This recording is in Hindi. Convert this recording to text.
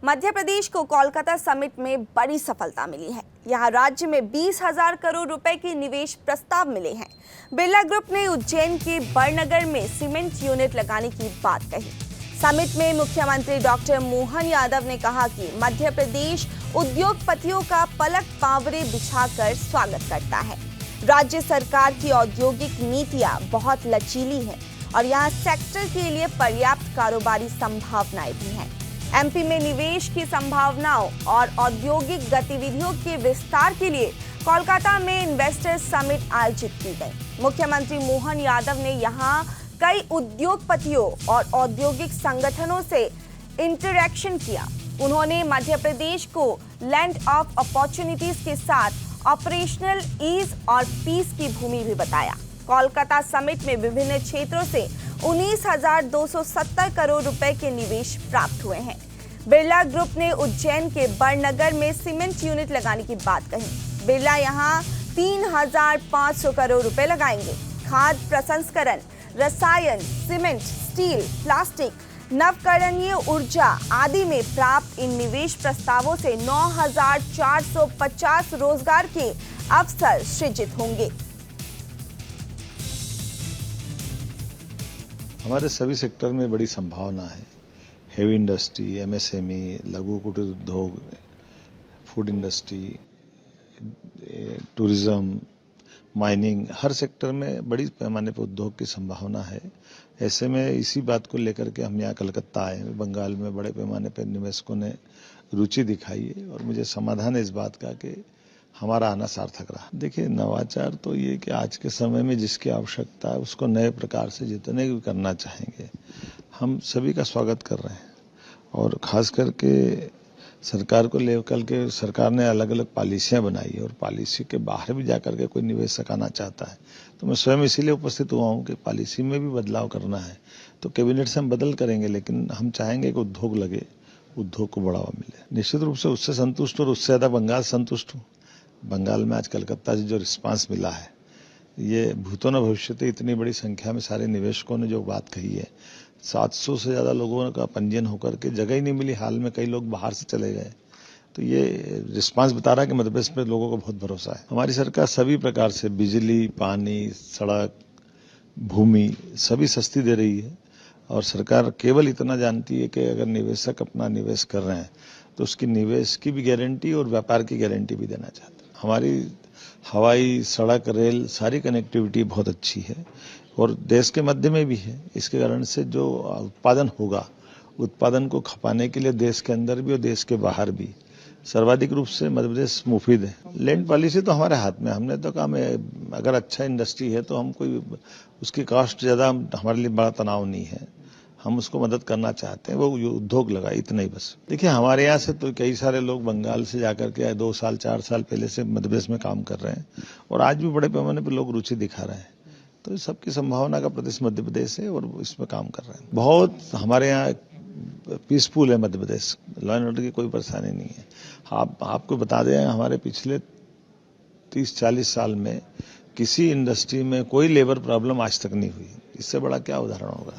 मध्य प्रदेश को कोलकाता समिट में बड़ी सफलता मिली है। यहाँ राज्य में 20,000 करोड़ रुपए के निवेश प्रस्ताव मिले हैं। बिरला ग्रुप ने उज्जैन के बड़नगर में सीमेंट यूनिट लगाने की बात कही। समिट में मुख्यमंत्री डॉक्टर मोहन यादव ने कहा कि मध्य प्रदेश उद्योगपतियों का पलक पावरे बिछाकर स्वागत करता है। राज्य सरकार की औद्योगिक नीतियां बहुत लचीली है और यहाँ सेक्टर के लिए पर्याप्त कारोबारी संभावनाएं भी हैं। एमपी में निवेश की संभावनाओं और औद्योगिक गतिविधियों के विस्तार के लिए कोलकाता में इन्वेस्टर्स समिट आयोजित की गई। मुख्यमंत्री मोहन यादव ने यहां कई उद्योगपतियों और औद्योगिक संगठनों से इंटरैक्शन किया। उन्होंने मध्य प्रदेश को लैंड ऑफ अपॉर्चुनिटीज के साथ ऑपरेशनल ईज और पीस की भूमि भी बताया। कोलकाता समिट में विभिन्न क्षेत्रों से 19,270 करोड़ रुपए के निवेश प्राप्त हुए हैं। बिरला ग्रुप ने उज्जैन के बड़नगर में सीमेंट यूनिट लगाने की बात कही। बिरला यहां 3,500 करोड़ रुपए लगाएंगे। खाद प्रसंस्करण, रसायन, सीमेंट, स्टील, प्लास्टिक, नवकरणीय ऊर्जा आदि में प्राप्त इन निवेश प्रस्तावों से 9,450 रोजगार के अवसर सृजित होंगे। हमारे सभी सेक्टर में बड़ी संभावना है। हेवी इंडस्ट्री, एमएसएमई, लघु कुटीर उद्योग, फूड इंडस्ट्री, टूरिज्म, माइनिंग, हर सेक्टर में बड़ी पैमाने पर उद्योग की संभावना है। ऐसे में इसी बात को लेकर के हम यहाँ कलकत्ता आए। बंगाल में बड़े पैमाने पर निवेशकों ने रुचि दिखाई है और मुझे समाधान है इस बात का कि हमारा आना सार्थक रहा। देखिए, नवाचार तो ये कि आज के समय में जिसकी आवश्यकता है उसको नए प्रकार से जितने भी करना चाहेंगे, हम सभी का स्वागत कर रहे हैं। और खास करके सरकार को लेकर के सरकार ने अलग अलग पॉलिसियां बनाई है और पॉलिसी के बाहर भी जाकर के कोई निवेशक आना चाहता है तो मैं स्वयं इसीलिए उपस्थित हुआ हूँ कि पॉलिसी में भी बदलाव करना है तो कैबिनेट से हम बदल करेंगे, लेकिन हम चाहेंगे कि उद्योग लगे, उद्योग को बढ़ावा मिले। निश्चित रूप से उससे संतुष्ट और उससे ज्यादा बंगाल संतुष्ट हूँ। बंगाल में आज कलकत्ता से जो रिस्पांस मिला है, ये भूतो न भविष्यति, इतनी बड़ी संख्या में सारे निवेशकों ने जो बात कही है, 700 से ज्यादा लोगों का पंजीयन होकर के जगह ही नहीं मिली। हाल में कई लोग बाहर से चले गए। तो ये रिस्पांस बता रहा है कि मध्य प्रदेश में लोगों को बहुत भरोसा है। हमारी सरकार सभी प्रकार से बिजली, पानी, सड़क, भूमि सभी सस्ती दे रही है और सरकार केवल इतना जानती है कि अगर निवेशक अपना निवेश कर रहे हैं तो उसकी निवेश की भी गारंटी और व्यापार की गारंटी भी देना चाहते हैं। हमारी हवाई, सड़क, रेल सारी कनेक्टिविटी बहुत अच्छी है और देश के मध्य में भी है। इसके कारण से जो उत्पादन होगा, उत्पादन को खपाने के लिए देश के अंदर भी और देश के बाहर भी सर्वाधिक रूप से मध्य प्रदेश मुफीद है। लैंड पॉलिसी तो हमारे हाथ में। हमने तो कहा अगर अच्छा इंडस्ट्री है तो हम कोई उसकी कॉस्ट ज्यादा हमारे लिए बड़ा तनाव नहीं है। हम उसको मदद करना चाहते हैं, वो उद्योग लगा, इतना ही बस। देखिए, हमारे यहाँ से तो कई सारे लोग बंगाल से जाकर के 2 साल 4 साल पहले से मध्य प्रदेश में काम कर रहे हैं और आज भी बड़े पैमाने पर लोग रुचि दिखा रहे हैं। तो सबकी संभावना का प्रदेश मध्य प्रदेश है और इसमें काम कर रहे हैं। बहुत हमारे यहाँ पीसफुल है Madhya Pradesh, law and order की कोई परेशानी नहीं है। आपको बता दें, हमारे पिछले 30-40 साल में किसी इंडस्ट्री में कोई लेबर प्रॉब्लम आज तक नहीं हुई। इससे बड़ा क्या उदाहरण होगा।